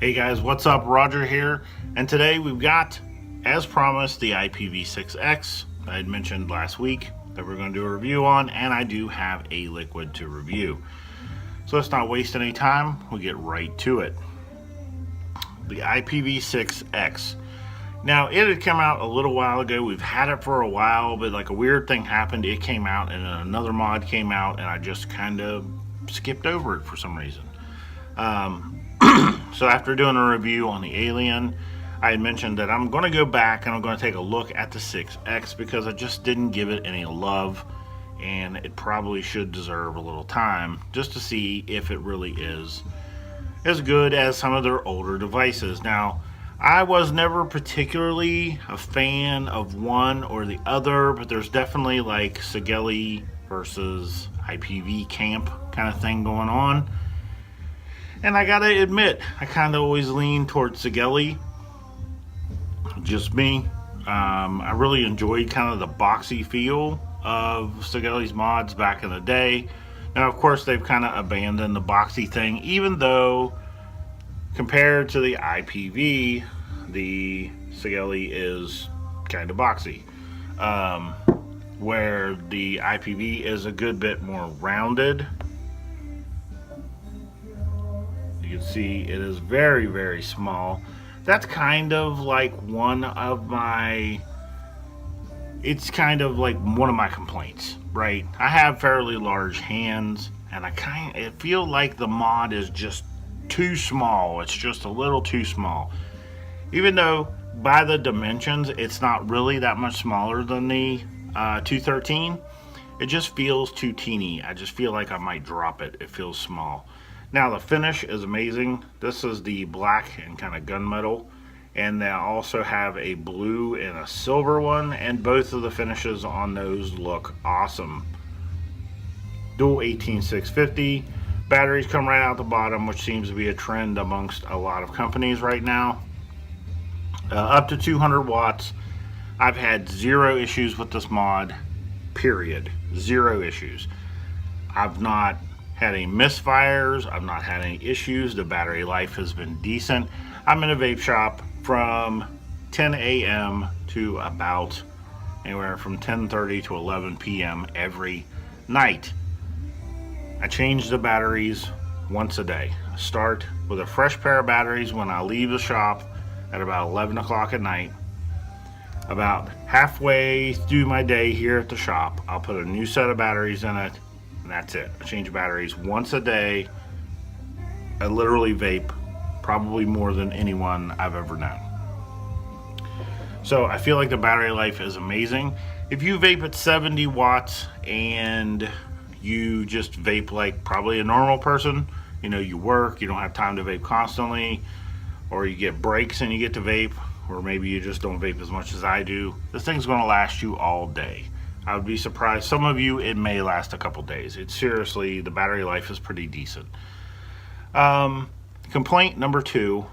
Hey guys, what's up? Roger here, and today we've got, as promised, the ipv6x I had mentioned last week that we're going to do a review on, and I do have a liquid to review. So let's not waste any time, we'll get right to it. The ipv6x. Now, it had come out a little while ago. We've had it for a while, but like a weird thing happened. It came out and then another mod came out, and I just kind of skipped over it for some reason. So after doing a review on the Alien, I had mentioned that I'm going to go back and I'm going to take a look at the 6X because I just didn't give it any love, and it probably should deserve a little time just to see if it really is as good as some of their older devices. Now, I was never particularly a fan of one or the other, but there's definitely like Sigelei versus IPV camp kind of thing going on. And I gotta admit, I kind of always lean towards Sigelei. Just me. I really enjoyed kind of the boxy feel of Sigelei's mods back in the day. Now, of course, they've kind of abandoned the boxy thing, even though compared to the IPV, the Sigelei is kind of boxy. Where the IPV is a good bit more rounded. You can see it is very, very small. That's kind of like one of my complaints, right? I have fairly large hands, and I feel like the mod is just too small. It's just a little too small. Even though by the dimensions it's not really that much smaller than the 213, it just feels too teeny. I just feel like I might drop it. It feels small. Now, the finish is amazing. This is the black and kind of gunmetal, and they also have a blue and a silver one, and both of the finishes on those look awesome. Dual 18650 batteries come right out the bottom, which seems to be a trend amongst a lot of companies right now. Up to 200 watts. I've had zero issues with this mod, period. Zero issues. I've not had any misfires. I've not had any issues. The battery life has been decent. I'm in a vape shop from 10 a.m. to about anywhere from 10:30 to 11 p.m. every night. I change the batteries once a day. I start with a fresh pair of batteries when I leave the shop at about 11 o'clock at night. About halfway through my day here at the shop, I'll put a new set of batteries in it, and that's it. I change batteries once a day. I literally vape probably more than anyone I've ever known. So I feel like the battery life is amazing. If you vape at 70 watts and you just vape like probably a normal person, you know, you work, you don't have time to vape constantly, or you get breaks and you get to vape, or maybe you just don't vape as much as I do, this thing's going to last you all day. I would be surprised. Some of you, it may last a couple days. It's seriously, the battery life is pretty decent. Complaint number 2,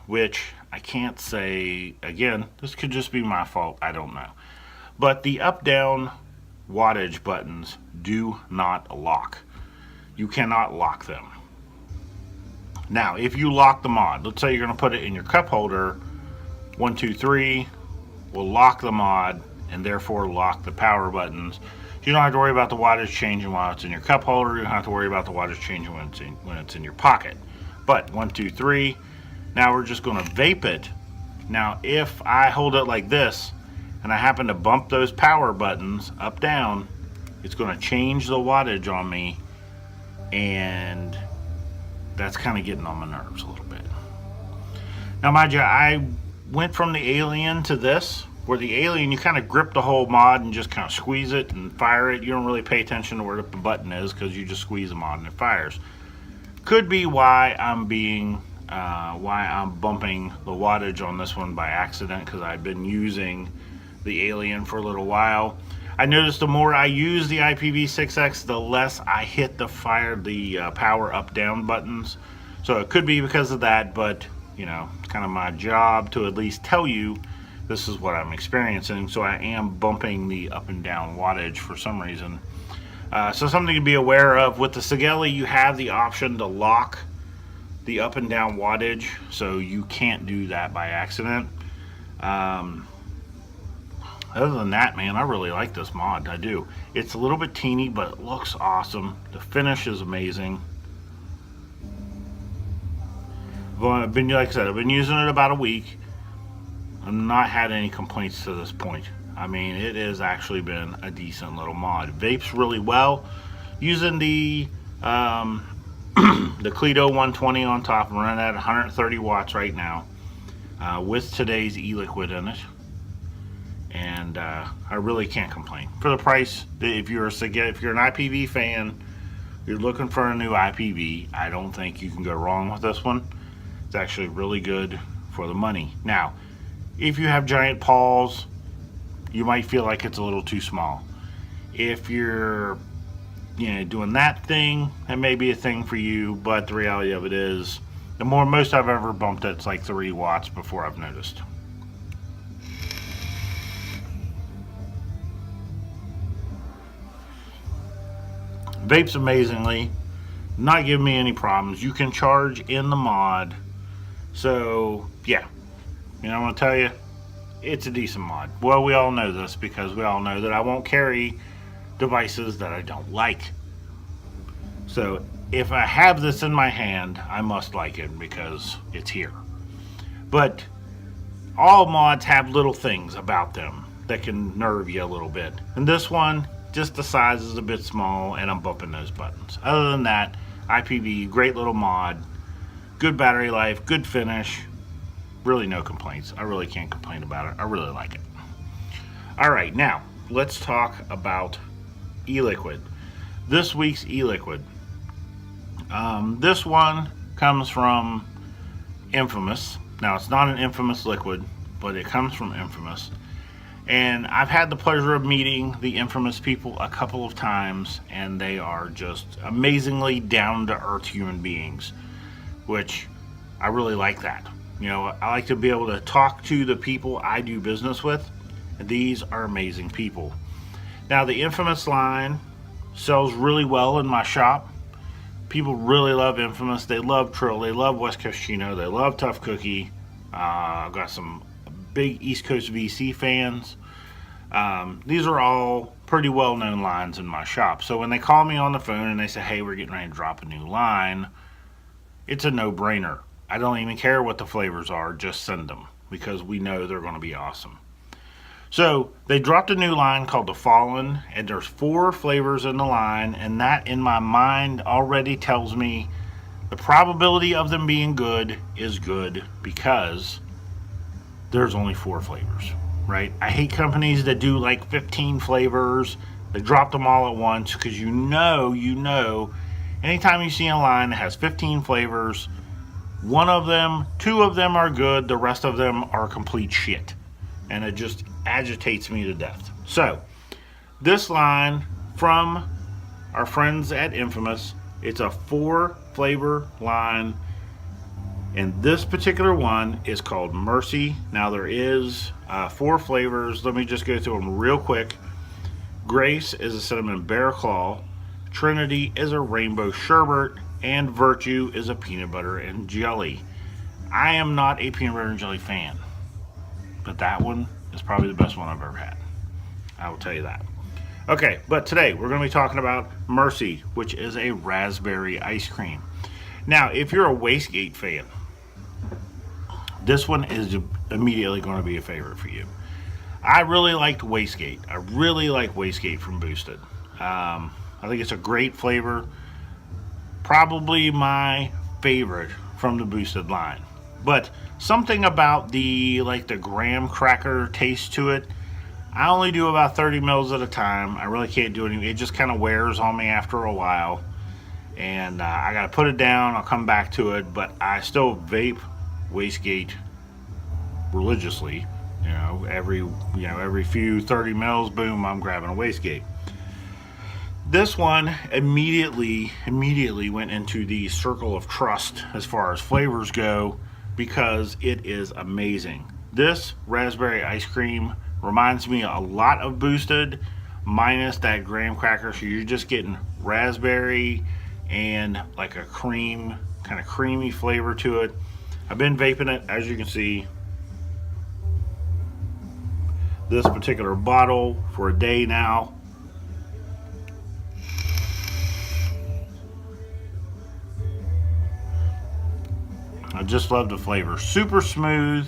which I can't say, again, this could just be my fault, I don't know. But the up-down wattage buttons do not lock. You cannot lock them. Now, if you lock the mod, let's say you're going to put it in your cup holder, 1, 2, 3 will lock the mod and therefore lock the power buttons. You don't have to worry about the wattage changing while it's in your cup holder. You don't have to worry about the wattage changing when it's in your pocket. But 1, 2, 3, now we're just going to vape it. Now, if I hold it like this and I happen to bump those power buttons up, down, it's going to change the wattage on me, and that's kind of getting on my nerves a little bit. Now, mind you, I went from the Alien to this, where the Alien, you kind of grip the whole mod and just kind of squeeze it and fire it. You don't really pay attention to where the button is because you just squeeze the mod and it fires. Could be why I'm bumping the wattage on this one by accident, because I've been using the Alien for a little while. I noticed the more I use the ipv6x, the less I hit the power up down buttons. So it could be because of that, but you know, it's kind of my job to at least tell you this is what I'm experiencing. So I am bumping the up and down wattage for some reason. So something to be aware of with the Sigelei, you have the option to lock the up and down wattage, so you can't do that by accident. Um, Other than that, man, I really like this mod. I do. It's a little bit teeny, but it looks awesome. The finish is amazing. I've been, like I said, I've been using it about a week. I've not had any complaints to this point. I mean, it has actually been a decent little mod. Vapes really well. Using the the Cleto 120 on top. I'm running at 130 watts right now with today's e-liquid in it. And I really can't complain. For the price, if you're an IPV fan, you're looking for a new IPV, I don't think you can go wrong with this one. It's actually really good for the money. Now, if you have giant paws, you might feel like it's a little too small. If you're doing that thing, that may be a thing for you, but the reality of it is, most I've ever bumped it's like 3 watts before I've noticed. Vapes amazingly, not giving me any problems. You can charge in the mod, so yeah, I'm gonna tell you, it's a decent mod. Well, we all know this because we all know that I won't carry devices that I don't like. So if I have this in my hand, I must like it because it's here. But all mods have little things about them that can nerve you a little bit, and this one, just the size is a bit small and I'm bumping those buttons. Other than that, IPV, great little mod, good battery life, good finish, really no complaints. I really can't complain about it. I really like it. Alright, now let's talk about e-liquid. This week's e-liquid. This one comes from Infamous. Now it's not an Infamous liquid, but it comes from Infamous. And I've had the pleasure of meeting the Infamous people a couple of times, and they are just amazingly down-to-earth human beings, which I really like that. I like to be able to talk to the people I do business with, and these are amazing people. Now, the Infamous line sells really well in my shop. People really love Infamous. They love Trill. They love West Coast Chino. They love Tough Cookie. I've got some big East Coast VC fans. These are all pretty well-known lines in my shop. So when they call me on the phone and they say, hey, we're getting ready to drop a new line, it's a no-brainer. I don't even care what the flavors are, just send them, because we know they're going to be awesome. So they dropped a new line called the Fallen, and there's 4 flavors in the line, and that in my mind already tells me the probability of them being good is good, because there's only 4 flavors, right? I hate companies that do like 15 flavors. They drop them all at once, because you know, anytime you see a line that has 15 flavors, 2 of them are good, the rest of them are complete shit. And it just agitates me to death. So, this line from our friends at Infamous, it's a 4 flavor line. And this particular one is called Mercy. Now there is 4 flavors. Let me just go through them real quick. Grace is a cinnamon bear claw. Trinity is a rainbow sherbet. And Virtue is a peanut butter and jelly. I am not a peanut butter and jelly fan, but that one is probably the best one I've ever had. I will tell you that. Okay, but today we're going to be talking about Mercy, which is a raspberry ice cream. Now, if you're a Wastegate fan, this one is immediately going to be a favorite for you. I really liked Wastegate. I really like Wastegate from Boosted. I think it's a great flavor. Probably my favorite from the Boosted line. But something about the graham cracker taste to it, I only do about 30 mils at a time. I really can't do it. It just kind of wears on me after a while. And I got to put it down. I'll come back to it. But I still vape Wastegate religiously. Every few 30 mils, boom, I'm grabbing a Wastegate. This one immediately went into the circle of trust as far as flavors go, because it is amazing. This raspberry ice cream reminds me a lot of Boosted, minus that graham cracker. So you're just getting raspberry and like a cream kind of creamy flavor to it. I've been vaping it, as you can see, this particular bottle for a day now. I just love the flavor. Super smooth.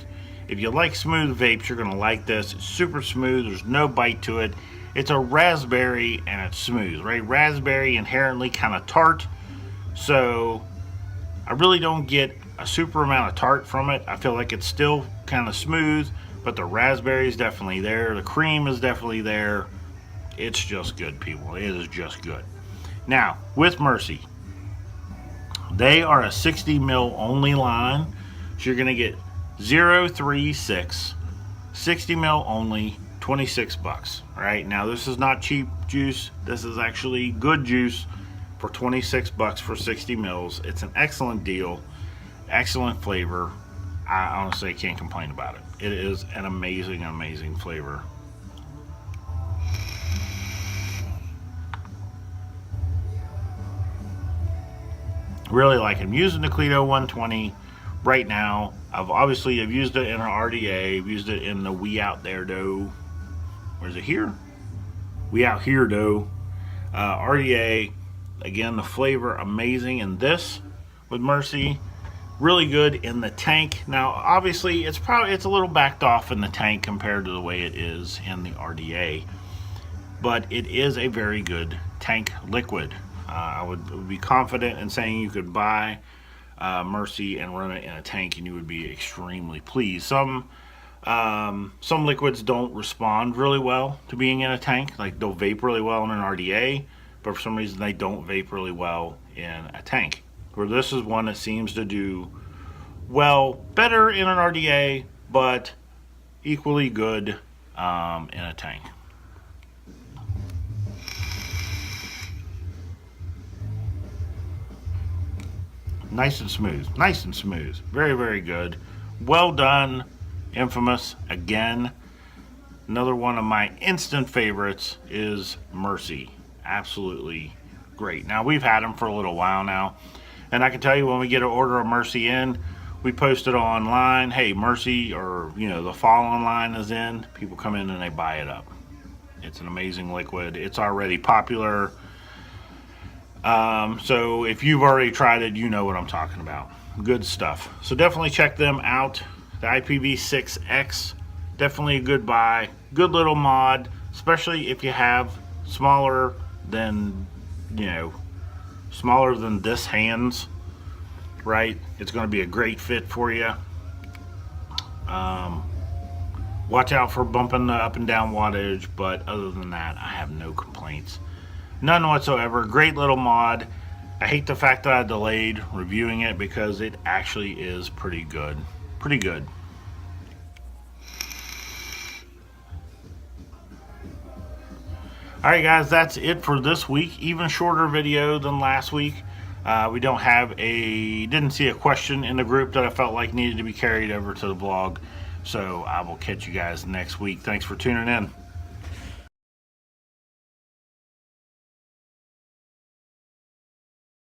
If you like smooth vapes, you're gonna like this. It's super smooth. There's no bite to it. It's a raspberry and it's smooth, right? Raspberry inherently kind of tart, so I really don't get a super amount of tart from it. I feel like it's still kind of smooth, but the raspberry is definitely there. The cream is definitely there. It's just good, people. It is just good. Now, with Mercy, they are a 60 mil only line, so you're gonna get 036, 60 mil only, 26 bucks. All right, now this is not cheap juice. This is actually good juice for 26 bucks for 60 mils. It's an excellent deal, excellent flavor. I honestly can't complain about it. It is an amazing, amazing flavor. Really like it. I'm using the Clito 120 right now. I've used it in an RDA. I've used it in the We Out There Dough. Where's it here? We Out Here Dough. RDA. Again, the flavor amazing in this with Mercy. Really good in the tank. Now, obviously, it's a little backed off in the tank compared to the way it is in the RDA, but it is a very good tank liquid. I would be confident in saying you could buy Mercy and run it in a tank and you would be extremely pleased. Some liquids don't respond really well to being in a tank. Like, they'll vape really well in an RDA, but for some reason they don't vape really well in a tank. Where this is one that seems to do well, better in an RDA, but equally good in a tank. Nice and smooth, nice and smooth. Very, very good. Well done, Infamous. Again, another one of my instant favorites is Mercy. Absolutely great. Now, we've had them for a little while now, and I can tell you, when we get an order of Mercy in, we post it online. Hey, Mercy, or the Fallen line is in. People come in and they buy it up. It's an amazing liquid. It's already popular. So if you've already tried it, you know what I'm talking about. Good stuff. So definitely check them out. The ipv6x, definitely a good buy. Good little mod, especially if you have smaller than this hands, right? It's going to be a great fit for you. Watch out for bumping the up and down wattage, but other than that, I have no complaints. None whatsoever. Great little mod. I hate the fact that I delayed reviewing it because it actually is pretty good. Pretty good. Alright guys, that's it for this week. Even shorter video than last week. We didn't see a question in the group that I felt like needed to be carried over to the blog. So I will catch you guys next week. Thanks for tuning in.